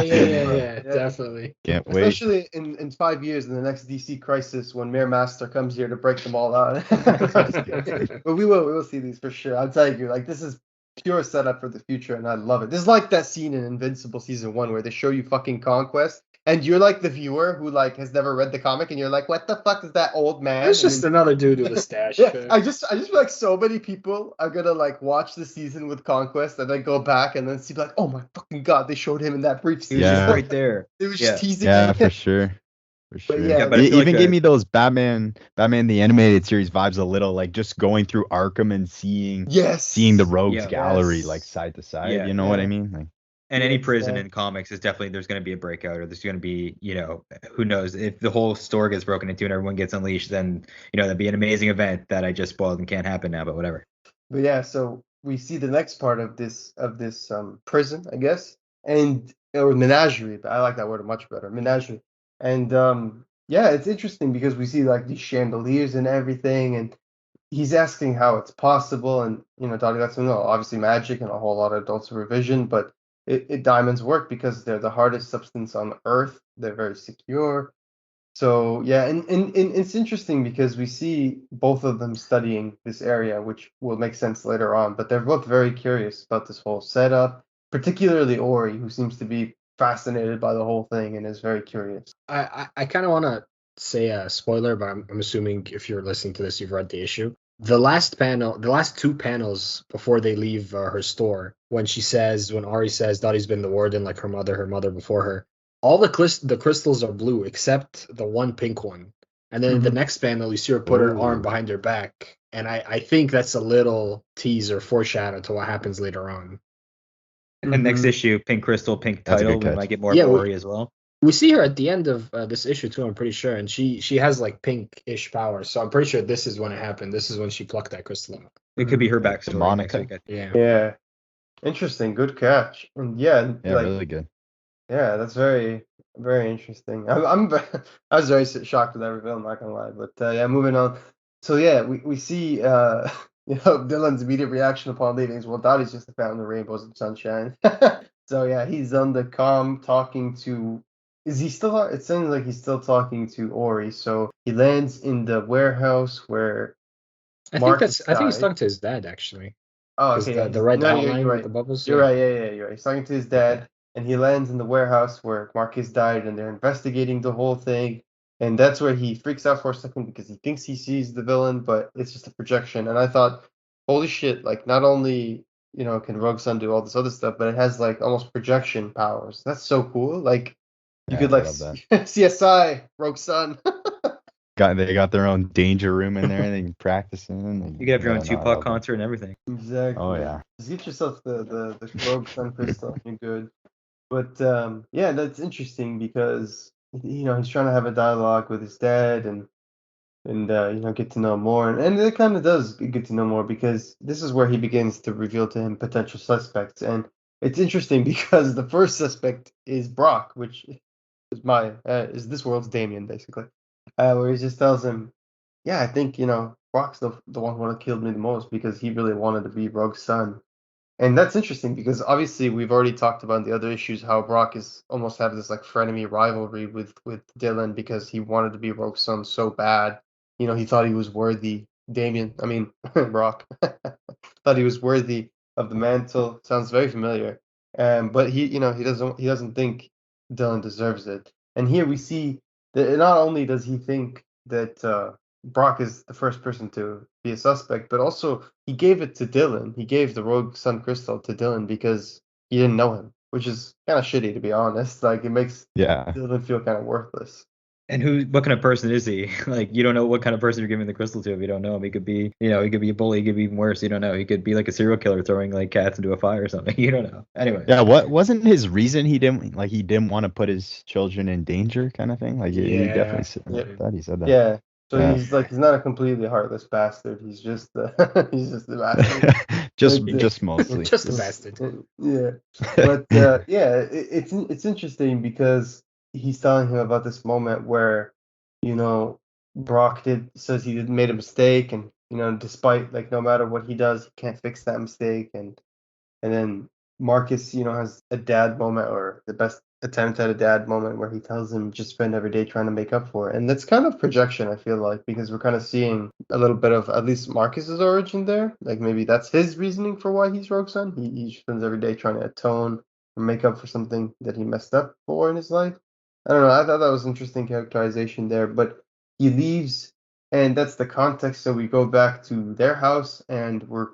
Yeah, definitely. Can't wait. Especially in 5 years, in the next DC Crisis, when Mirror Master comes here to break them all out. But we will see these for sure. I'll tell you, like, this is pure setup for the future, and I love it. This is like that scene in Invincible season 1 where they show you fucking Conquest, and you're like the viewer who like has never read the comic, and you're like, what the fuck is that old man? It's just another dude with a stash. Yeah, I just feel like so many people are gonna like watch the season with Conquest and then go back and then see like, oh my fucking god, they showed him in that brief scene. He was just right there. They were just teasing him. for sure. For sure. But it even gave me those Batman the animated series vibes a little, like just going through Arkham and seeing the rogues gallery like side to side. You know what I mean? Like, and any prison in comics is definitely, there's going to be a breakout, or there's going to be, who knows, if the whole store gets broken into and everyone gets unleashed, then that'd be an amazing event that I just spoiled and can't happen now, but whatever. But yeah, so we see the next part of this prison, I guess, or menagerie. But I like that word much better, menagerie. And it's interesting because we see like these chandeliers and everything, and he's asking how it's possible, and Dottie lets him know obviously magic and a whole lot of adult supervision, but diamonds work because they're the hardest substance on Earth. They're very secure. So yeah, and it's interesting because we see both of them studying this area, which will make sense later on. But they're both very curious about this whole setup, particularly Ori, who seems to be fascinated by the whole thing and is very curious. I kind of want to say a spoiler, but I'm assuming if you're listening to this, you've read the issue. The last two panels before they leave her store, when Ori says Dottie's been the warden like her mother before her, all the crystals are blue except the one pink one. And then in the next panel, you see her put her arm behind her back. And I think that's a little tease or foreshadow to what happens later on. And next issue, pink crystal, pink title. We might get more Ori as well. We see her at the end of this issue too, I'm pretty sure, and she has like pink-ish powers. So I'm pretty sure this is when it happened. This is when she plucked that crystal out. It could be her backstory. Monica. Yeah. Interesting. Good catch. And really good. Yeah, that's very, very interesting. I was very shocked with that reveal. I'm not gonna lie, but moving on. So yeah, we see Dylan's immediate reaction upon leaving is, well, Dottie's just a fountain of rainbows and sunshine. So yeah, he's on the comm talking to. Is he still? It sounds like he's still talking to Ori. So he lands in the warehouse where. I think he's talking to his dad actually. Oh, okay. The red outline with the bubbles. You're right. Yeah, you're right. He's talking to his dad, and he lands in the warehouse where Marcus died, and they're investigating the whole thing. And that's where he freaks out for a second because he thinks he sees the villain, but it's just a projection. And I thought, holy shit! Like, not only can Rogue Sun do all this other stuff, but it has like almost projection powers. That's so cool. Like. You could like CSI, Rogue Sun. They got their own danger room in there, and they can practice in. You could have your own Tupac concert and everything. Exactly. Oh yeah. Just get yourself the Rogue Sun crystal. You're good. But that's interesting because he's trying to have a dialogue with his dad and get to know more, and it kind of does get to know more because this is where he begins to reveal to him potential suspects, and it's interesting because the first suspect is Brock, which. Is this world's Damien, basically, where he just tells him, yeah, I think Brock's the one who would have killed me the most because he really wanted to be Rogue's son. And that's interesting because obviously we've already talked about in the other issues how Brock is almost have this like frenemy rivalry with Dylan because he wanted to be Rogue's son so bad. He thought he was worthy. Brock thought he was worthy of the mantle. Sounds very familiar. But he doesn't think Dylan deserves it. And here we see that not only does he think that Brock is the first person to be a suspect, but also he gave it to Dylan. He gave the Rogue Sun crystal to Dylan because he didn't know him, which is kind of shitty, to be honest. Like, it makes Dylan feel kind of worthless. And what kind of person is he? Like, you don't know what kind of person you're giving the crystal to if you don't know him. He could be, he could be a bully. He could be even worse. You don't know. He could be like a serial killer throwing like cats into a fire or something. You don't know. Anyway. Yeah. What wasn't his reason? He didn't want to put his children in danger, kind of thing. Like he definitely said that. Yeah. So he's not a completely heartless bastard. He's just he's just a bastard. just mostly. Just a bastard. Yeah. But it's interesting because he's telling him about this moment where, you know, Brock says he made a mistake, and you know, despite like no matter what he does, he can't fix that mistake, and then Marcus, you know, has a dad moment, or the best attempt at a dad moment, where he tells him just spend every day trying to make up for it. And that's kind of projection, I feel like, because we're kind of seeing a little bit of at least Marcus's origin there. Like maybe that's his reasoning for why he's Rogue's son. He spends every day trying to atone or make up for something that he messed up for in his life. I don't know. I thought that was interesting characterization there. But he leaves, and that's the context. So we go back to their house, and we're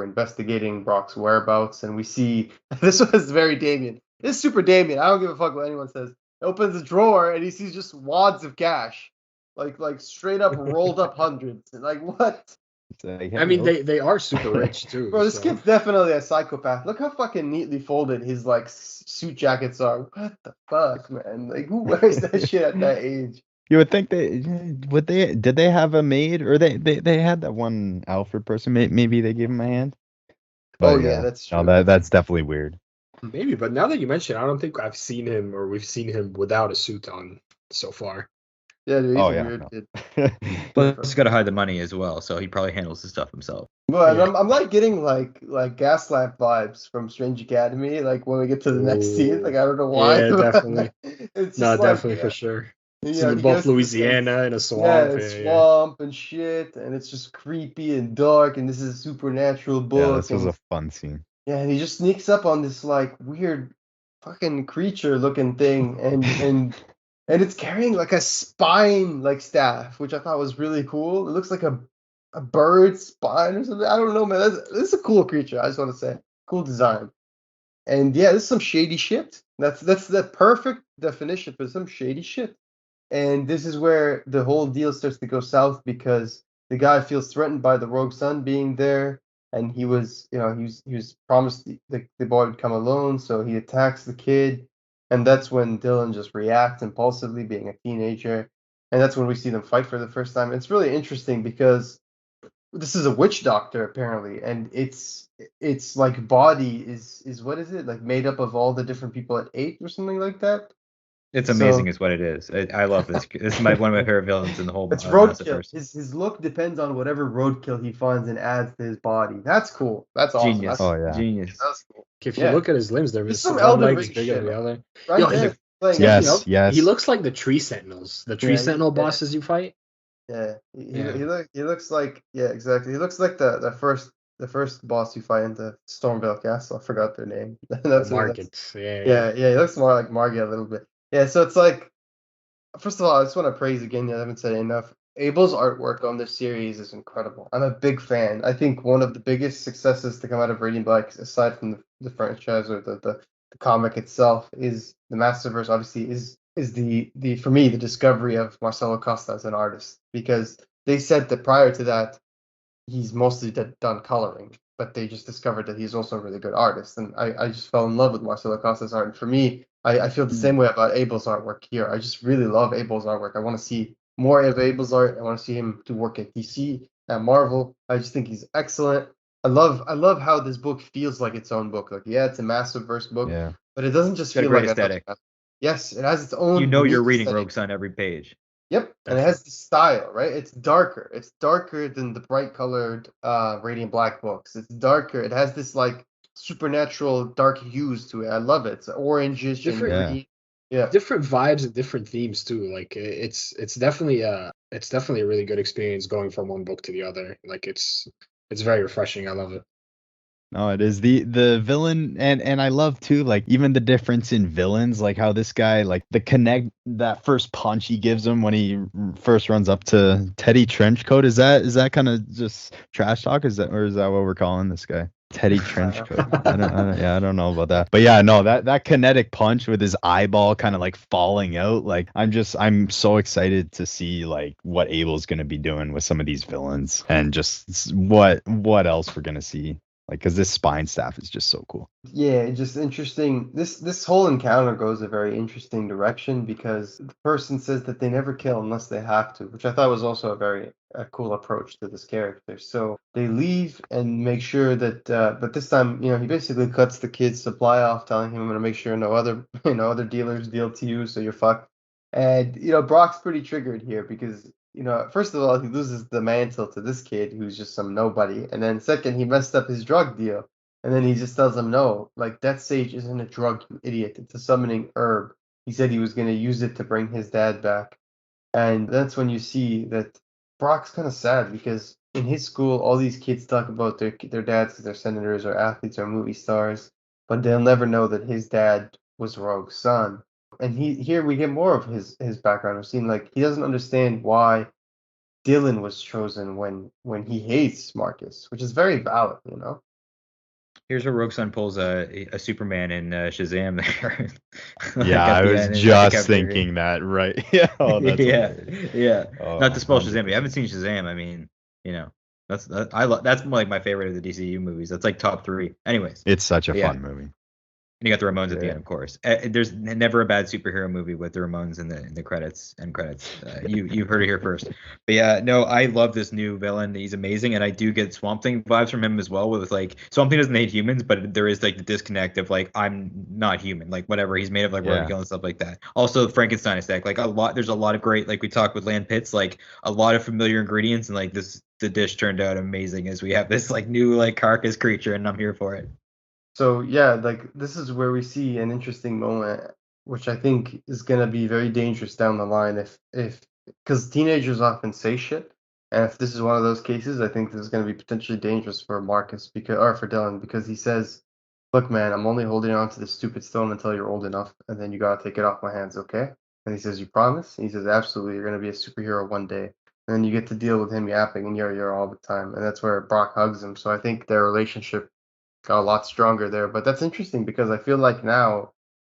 investigating Brock's whereabouts, and we see this was very Damien. This is super Damien. I don't give a fuck what anyone says. He opens a drawer and he sees just wads of cash, like straight up rolled up hundreds. Like what? I mean, they are super rich too. Bro, this kid's definitely a psychopath. Look how fucking neatly folded his like suit jackets are. What the fuck, man? Like who wears that shit at that age? You would think did they have a maid, or they had that one Alfred person? Maybe they gave him a hand. But, yeah, that's true. No, that's definitely weird. Maybe, but now that you mention, I don't think I've seen him or we've seen him without a suit on so far. Yeah, dude, he's a weird kid. But he's got to hide the money as well, so he probably handles the stuff himself. Well, yeah. I'm like getting like Gaslamp vibes from Strange Academy. Like when we get to the next scene, like I don't know why. Yeah, definitely. It's no, definitely for sure. It's in both Louisiana in a swamp. Yeah, swamp and shit, and it's just creepy and dark. And this is a supernatural book. Yeah, this was a fun scene. Yeah, and he just sneaks up on this like weird fucking creature looking thing, and it's carrying like a spine like staff, which I thought was really cool. It looks like a bird spine or something. I don't know, man. This is a cool creature. I just want to say, cool design. And yeah, this is some shady shit. That's the perfect definition for some shady shit. And this is where the whole deal starts to go south, because the guy feels threatened by the rogue son being there, and he was promised the boy would come alone, so he attacks the kid, and that's when Dylan just reacts impulsively, being a teenager, and that's when we see them fight for the first time. It's really interesting because this is a witch doctor apparently, and it's like body is what is it, like made up of all the different people at 8 or something like that. It's amazing, is what it is. I love this. This is one of my favorite villains in the whole. It's roadkill. His look depends on whatever roadkill he finds and adds to his body. That's cool. That's awesome. Genius. Genius. That's cool. If you look at his limbs, there's some elder rig bigger than the other. Right? Yes. He looks like the tree sentinels, the tree sentinel bosses you fight. Yeah, he looks like exactly. He looks like the first boss you fight in the Stormvale Castle. I forgot their name. That's Margit. Yeah. He looks more like Margit a little bit. Yeah, so it's like, first of all, I just want to praise again, I haven't said it enough. Abel's artwork on this series is incredible. I'm a big fan. I think one of the biggest successes to come out of Radiant Black, aside from the franchise or the comic itself, is the Masterverse. Obviously, is the for me the discovery of Marcelo Costa as an artist, because they said that prior to that he's mostly done coloring, but they just discovered that he's also a really good artist, and I just fell in love with Marcelo Costa's art. And for me, I feel the same way about Abel's artwork here. I just really love Abel's artwork. I want to see more of Abel's art. I want to see him do work at DC, at Marvel. I just think he's excellent. I love how this book feels like its own book. Like, yeah, it's a Massive-verse book, but it doesn't just feel like aesthetic. Yes, it has its own. You're reading Rogue Son every page. Yep, and it has the style, right? It's darker. It's darker than the bright-colored Radiant Black books. It's darker. It has this like supernatural dark hues to it. I love it. It's orangish and green. Yeah, different vibes and different themes too. Like it's definitely a really good experience going from one book to the other. Like it's very refreshing. I love it. No, it is the villain, and I love too, like even the difference in villains, like how this guy, like the that first punch he gives him when he first runs up to Teddy Trenchcoat. Is that kind of just trash talk? Is that what we're calling this guy? Teddy Trenchcoat. I don't know about that, but yeah, no, that kinetic punch with his eyeball kind of like falling out. Like I'm so excited to see like what Abel's gonna be doing with some of these villains, and just what else we're gonna see. Like, because this spine staff is just so cool. Yeah, just interesting. This whole encounter goes a very interesting direction because the person says that they never kill unless they have to, which I thought was also a cool approach to this character. So they leave and make sure that, but this time, he basically cuts the kid's supply off, telling him, "I'm gonna make sure no other, other dealers deal to you, so you're fucked." And Brock's pretty triggered here because first of all, he loses the mantle to this kid who's just some nobody, and then second, he messed up his drug deal. And then he just tells him, no, like, Death Sage isn't a drug, you idiot. It's a summoning herb. He said he was going to use it to bring his dad back. And that's when you see that Brock's kind of sad because in his school, all these kids talk about their dads because they're senators or athletes or movie stars, but they'll never know that his dad was Rogue's son. And here we get more of his background. We're seeing, like, he doesn't understand why Dylan was chosen when he hates Marcus, which is very valid, Here's where Rogue Sun pulls a Superman in Shazam there. Yeah, I was just thinking that, right? Yeah. Oh, that's yeah. Oh, Not to spoil Shazam, but you haven't seen Shazam. I mean, that's like my favorite of the DCU movies. That's like top 3. Anyways, it's such a fun movie. And you got the Ramones at the end, of course. There's never a bad superhero movie with the Ramones in the credits. You heard it here first. But yeah, no, I love this new villain. He's amazing, and I do get Swamp Thing vibes from him as well. With like Swamp Thing doesn't hate humans, but there is like the disconnect of like I'm not human, like whatever. He's made of like roadkill and stuff like that. Also, Frankenstein aesthetic, like there's a lot of great, like we talked with Land Pitts, like a lot of familiar ingredients, and like the dish turned out amazing as we have this like new like carcass creature, and I'm here for it. So yeah, like this is where we see an interesting moment, which I think is gonna be very dangerous down the line if because teenagers often say shit, and if this is one of those cases, I think this is gonna be potentially dangerous for Marcus or for Dylan because he says, "Look, man, I'm only holding on to this stupid stone until you're old enough, and then you gotta take it off my hands, okay?" And he says, "You promise?" And he says, "Absolutely. You're gonna be a superhero one day." And then you get to deal with him yapping and you're all the time, and that's where Brock hugs him. So I think their relationship got a lot stronger there. But that's interesting because I feel like now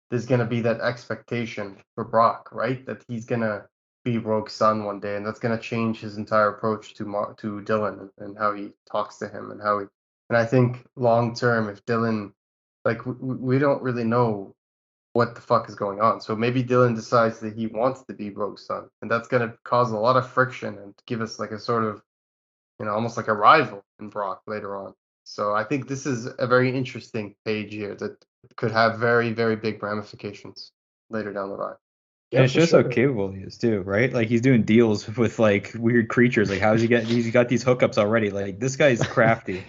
there's going to be that expectation for Brock, right? That he's going to be Rogue's son one day, and that's going to change his entire approach to Dylan and how he talks to him and and I think long term, if Dylan, like we don't really know what the fuck is going on. So maybe Dylan decides that he wants to be Rogue's son, and that's going to cause a lot of friction and give us like a sort of, almost like a rival in Brock later on. So I think this is a very interesting page here that could have very, very big ramifications later down the line. Yeah, and it shows how capable he is too, right? Like he's doing deals with like weird creatures. Like how's he getting? He's got these hookups already. Like this guy's crafty.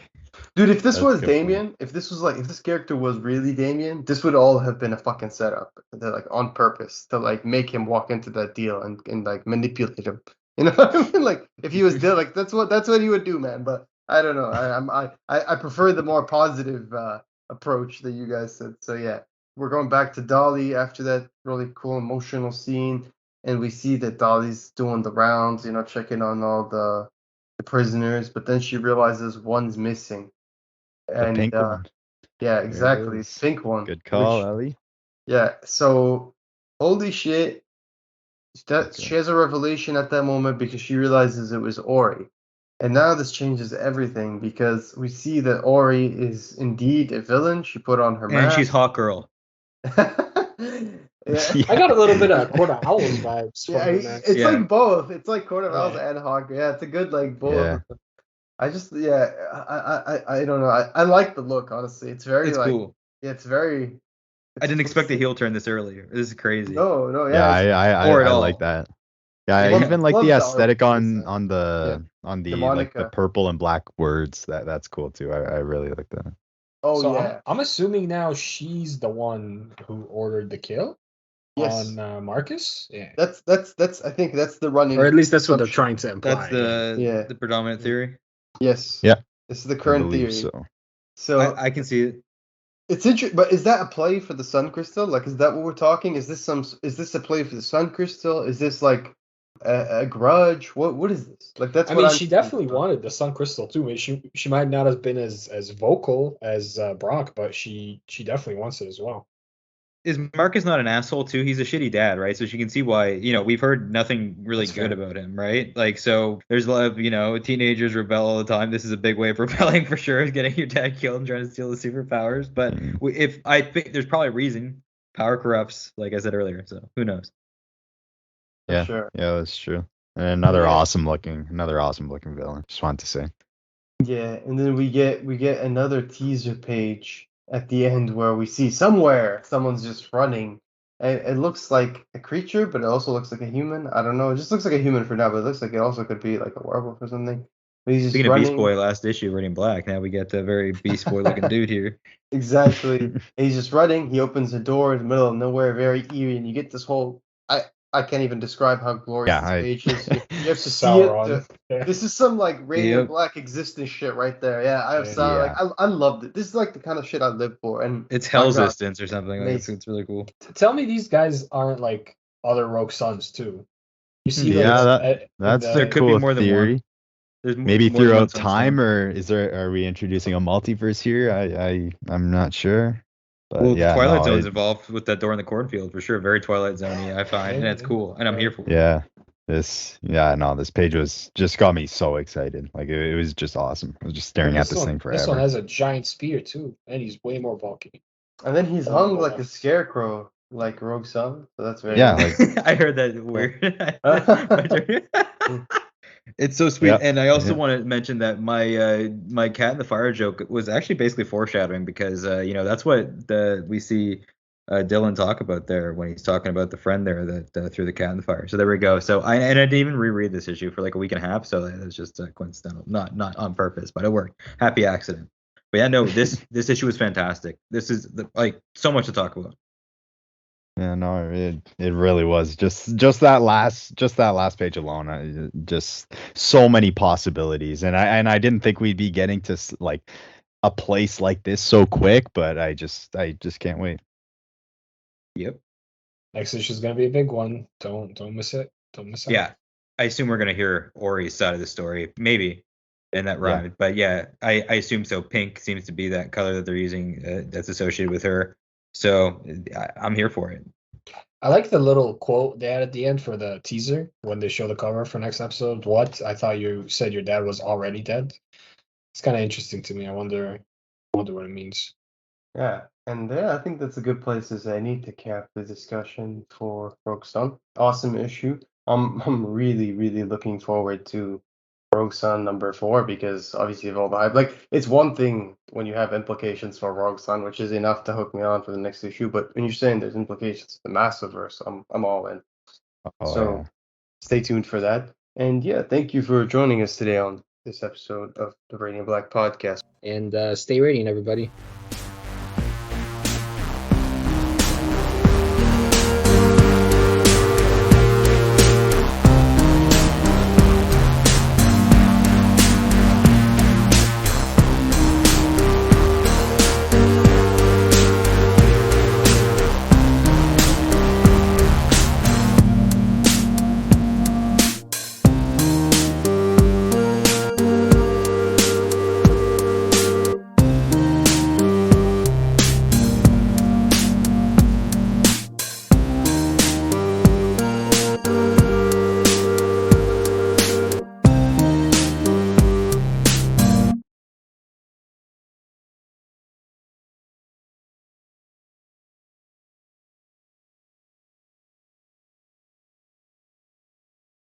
Dude, if this was Damien, if this character was really Damien, this would all have been a fucking setup, like on purpose to like make him walk into that deal and like manipulate him. You know what I mean? Like if he was Dylan, like that's what he would do, man. But I don't know. I prefer the more positive approach that you guys said. So yeah, we're going back to Dolly after that really cool emotional scene, and we see that Dolly's doing the rounds, checking on all the prisoners, but then she realizes one's missing. And, the pink one. Yeah, exactly. Pink one. Good call, Ellie. Yeah. So holy shit. She has a revelation at that moment because she realizes it was Ori. And now this changes everything because we see that Ori is indeed a villain. She put on her mask. And she's Hawk Girl. Yeah. I got a little bit of Court of Owls vibes. Yeah, it's like both. It's like Court of Owls and Hawk. Yeah, it's a good like both. Yeah. I just I don't know. I like the look, honestly. It's very cool. Yeah, it's very. I didn't expect a heel turn this early. This is crazy. No, yeah. I like that. Yeah, I even like the aesthetic on the purple and black words. That's cool too. I really like that. Oh so yeah. I'm assuming now she's the one who ordered the kill. Yes. On Marcus. Yeah. That's I think that's the running. Or at least that's what they're trying to imply. That's the predominant theory. Yes. Yeah. This is the current theory. So I can see it. It's interesting, but is that a play for the Sun Crystal? Like, is that what we're talking? Is this a play for the Sun Crystal? Is this like a grudge? What is this? Like that's. I mean, she definitely wanted the Sun Crystal too. She might not have been as vocal as Brock, but she definitely wants it as well. is Marcus not an asshole too? He's a shitty dad, right? So she can see why, we've heard nothing really good about him, right? Like, so there's a lot of, teenagers rebel all the time. This is a big way of rebelling for sure, getting your dad killed and trying to steal the superpowers. But if I think there's probably a reason, power corrupts, like I said earlier. So who knows? Yeah, sure. Yeah, that's true. And another awesome looking villain. Just wanted to say. Yeah, and then we get another teaser page at the end where we see someone's just running. And it looks like a creature, but it also looks like a human. I don't know. It just looks like a human for now, but it looks like it also could be like a werewolf or something. But he's just Speaking running. of Beast Boy, last issue, Radiant Black. Now we get a very Beast Boy looking dude here. Exactly. And he's just running. He opens a door in the middle of nowhere, very eerie, and you get this whole. I can't even describe how glorious this page is. You have to see it. This is some like Radiant Black existence shit right there. Yeah, I have I loved it. This is like the kind of shit I live for, and it's Hell's Existence or something. Like it's really cool. Tell me these guys aren't like other Rogue Sons too. You see, that's there could be more theory. Than one. Maybe throughout time, or are we introducing a multiverse here? I'm not sure. But Twilight Zone's involved with that door in the cornfield for sure. Very Twilight Zone-y, I find, and it's cool, and I'm here for it. Yeah, this page just got me so excited. Like it was just awesome. I was just staring at this thing forever. This one has a giant spear too, and he's way more bulky. And then he's hung like a scarecrow, like Rogue Sun. So that's very I heard that weird. It's so sweet, and I also want to mention that my cat in the fire joke was actually basically foreshadowing because that's what we see Dylan talk about there when he's talking about the friend there that threw the cat in the fire. So there we go. So I didn't even reread this issue for like a week and a half, so that's just coincidental, not on purpose, but it worked. Happy accident. But yeah, no, this issue was fantastic. This is so much to talk about. Yeah, no, it really was just that last page alone. Just so many possibilities, and I didn't think we'd be getting to like a place like this so quick, but I just can't wait. Yep. Next issue is gonna be a big one. Don't miss it. Don't miss it. Yeah, I assume we're gonna hear Ori's side of the story, maybe in that ride. Yeah. But yeah, I assume so. Pink seems to be that color that they're using that's associated with her. So I'm here for it. I like the little quote they had at the end for the teaser when they show the cover for next episode. What? I thought you said your dad was already dead. It's kind of interesting to me. I wonder what it means. Yeah, and I think that's a good place to say I need to cap the discussion for Rogue Sun. Awesome issue. I'm really, really looking forward to Rogue Sun number 4 because obviously of all the hype. Like it's one thing when you have implications for Rogue Sun, which is enough to hook me on for the next issue. But when you're saying there's implications for the Massiverse, I'm all in. Stay tuned for that. And yeah, thank you for joining us today on this episode of the Radiant Black podcast. And stay radiant, everybody.